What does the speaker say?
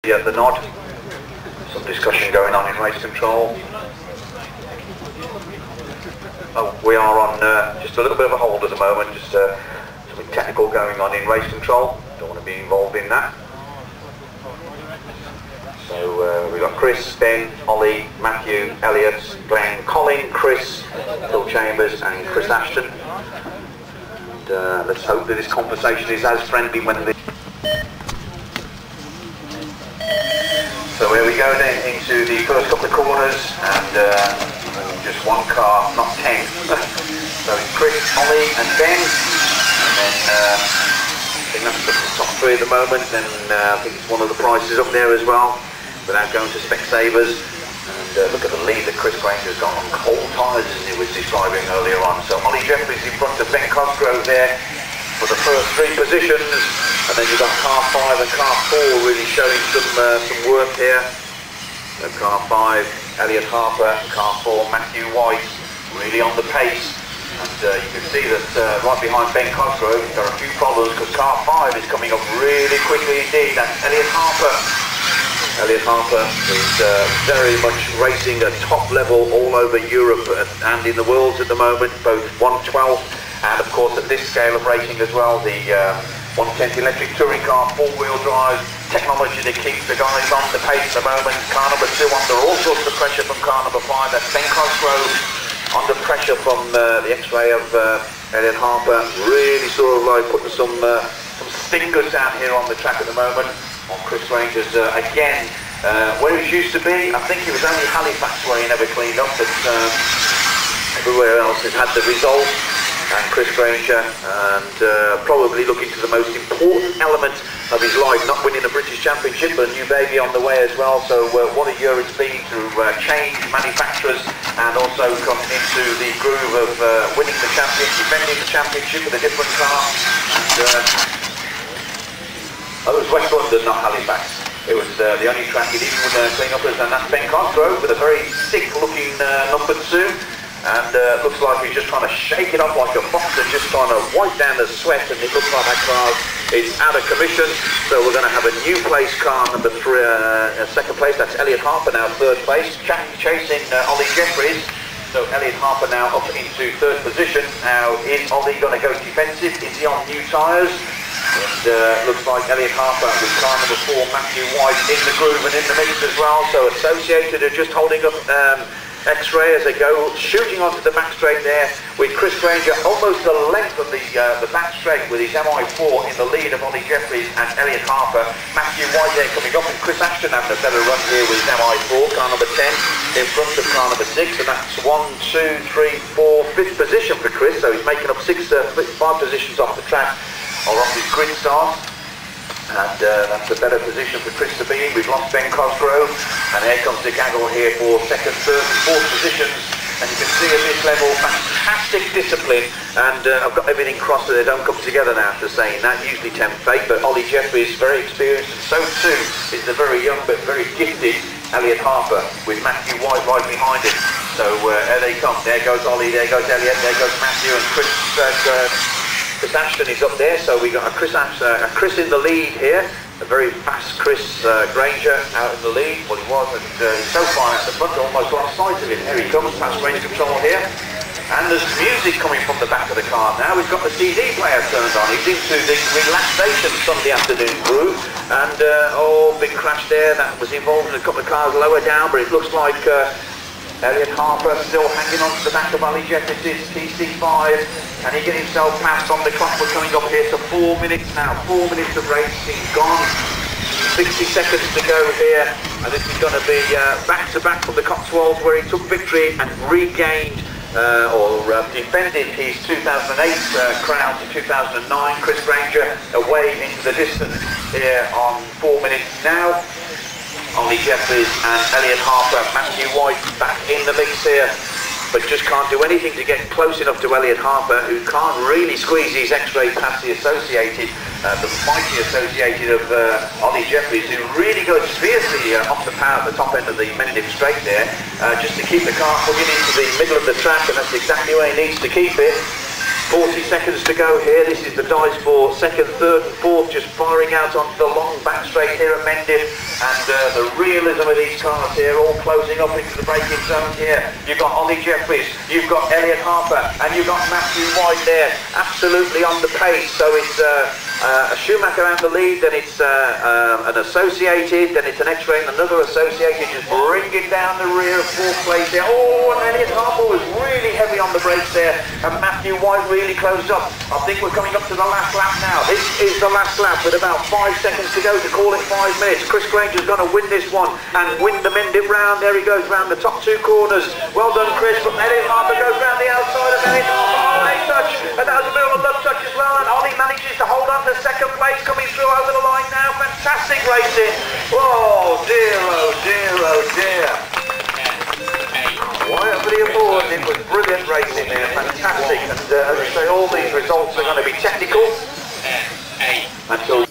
The nod. Some discussion going on in race control. Oh, we are on just a little bit of a hold at the moment. Just something technical going on in race control. Don't want to be involved in that. So we've got Chris, Ben, Olly, Matthew, Elliot, Glenn, Colin, Chris, Phil Chambers and Chris Ashton. And, let's hope that this conversation is as friendly when the... So here we go then into the first couple of corners and just one car, not 10. So it's Chris, Olly and Ben. And then I think that's the top three at the moment. And I think it's one of the prices up there as well, without going to Specsavers. And look at the lead that Chris Grainger's got on cold tyres, as he was describing earlier on. So Olly Jeffries in front of Ben Cosgrove there for the first three positions, and then you've got car 5 and car 4 really showing some work here. So car 5, Elliot Harper, and car 4, Matthew White, really on the pace. And you can see that right behind Ben Cosgrove, there are a few problems because car 5 is coming up really quickly indeed. That's Elliot Harper. Elliot Harper is very much racing at top level all over Europe and in the world at the moment, both 112 and of course at this scale of racing as well, the 110 electric touring car, 4-wheel drive, technology that keeps the guys on the pace at the moment. Car number 2 under all sorts of pressure from car number 5, that's Ben Cosgrove, under pressure from the X-ray of Elliot Harper, really sort of like putting some stingers down here on the track at the moment. On Chris Grainger's again, where he used to be, I think it was only Halifax where he never cleaned up, but everywhere else has had the result. And Chris Grainger, and probably looking to the most important element of his life, not winning a British Championship, but a new baby on the way as well. So what a year it's been to change manufacturers and also come into the groove of winning the championship, defending the championship with a different car. And, oh, it was West London, not Halifax. It was the only track he didn't clean up as, and that's Ben Cosgrove with a very sick-looking number 2. And looks like he's just trying to shake it up like a boxer, just trying to wipe down the sweat, and it looks like that car is out of commission. So we're going to have a new place car, number 3, second place, that's Elliot Harper now, third place, chasing Olly Jeffries. So Elliot Harper now up into third position. Now is Olly going to go defensive? Is he on new tyres? And looks like Elliot Harper with car number 4, Matthew White, in the groove and in the mix as well. So Associated are just holding up X-ray as they go, shooting onto the back straight there with Chris Grainger almost the length of the back straight with his MI4 in the lead of Olly Jeffries and Elliot Harper. Matthew White there coming up, and Chris Ashton having a better run here with his MI4, car number 10 in front of car number 6, and that's 1, 2, 3, 4, 5th position for Chris, so he's making up 5 positions off the track or off his grid start. And that's a better position for Chris to be in. We've lost Ben Cosgrove, and here comes the gaggle here for 2nd, 3rd and 4th positions. And you can see at this level, fantastic discipline, and I've got everything crossed so they don't come together now after saying that. Usually tempt fate, but Olly Jeffries is very experienced, and so too is the very young but very gifted Elliot Harper with Matthew White right behind him. So here they come. There goes Olly, there goes Elliot, there goes Matthew, and Chris Ashton is up there, so we got a Chris in the lead here, a very fast Chris Grainger out in the lead. Well, he was, and he's so far out the front, almost lost sight of him. Here he comes, past range control here, and there's music coming from the back of the car now. We've got the CD player turned on. He's into the relaxation Sunday afternoon groove, and oh, big crash there. That was involved in a couple of cars lower down, but it looks like Elliot Harper still hanging on to the back of Olly Jeffries' TC5. Can he get himself past on the clock? We're coming up here to 4 minutes now. 4 minutes of racing gone. 60 seconds to go here. And this is going to be back-to-back from the Cotswolds, where he took victory and regained or defended his 2008 crown to 2009. Chris Grainger away into the distance here on 4 minutes now. Olly Jeffries and Elliot Harper, Matthew White back in the mix here, but just can't do anything to get close enough to Elliot Harper, who can't really squeeze his X-ray past the Associated, the mighty Associated of Olly Jeffries, who really goes fiercely off the power at the top end of the Mendip straight there, just to keep the car plugging into the middle of the track, and that's exactly where he needs to keep it. 40 seconds to go here. This is the dice for second, third and fourth, just firing out onto the long back straight here at Mendip. And the realism of these cars here, all closing up into the braking zone here. You've got Olly Jeffries, you've got Elliot Harper, and you've got Matthew White there, absolutely on the pace. So it's a Schumacher out the lead, then it's an Associated, then it's an X-Ray and another Associated, just bring it down the rear, fourth place there. Oh, and Elliot Harper was really heavy on the brakes there, and Matthew White really closed up. I think we're coming up to the last lap now. This is the last lap with about 5 seconds to go to call it 5 minutes. Chris Grainger's going to win this one and win the Mendip round. There he goes round the top 2 corners. Well done, Chris. But Elliot Harper goes round the outside of Elliot Harper. Oh, nice touch. And that was a bit of a love touch as well. And Olly manages to hold on to second place, coming through over the line now. Fantastic racing. Oh dear, oh dear, oh dear. Right over the aboard, it was brilliant racing there, fantastic. And as I say, all these results are going to be technical until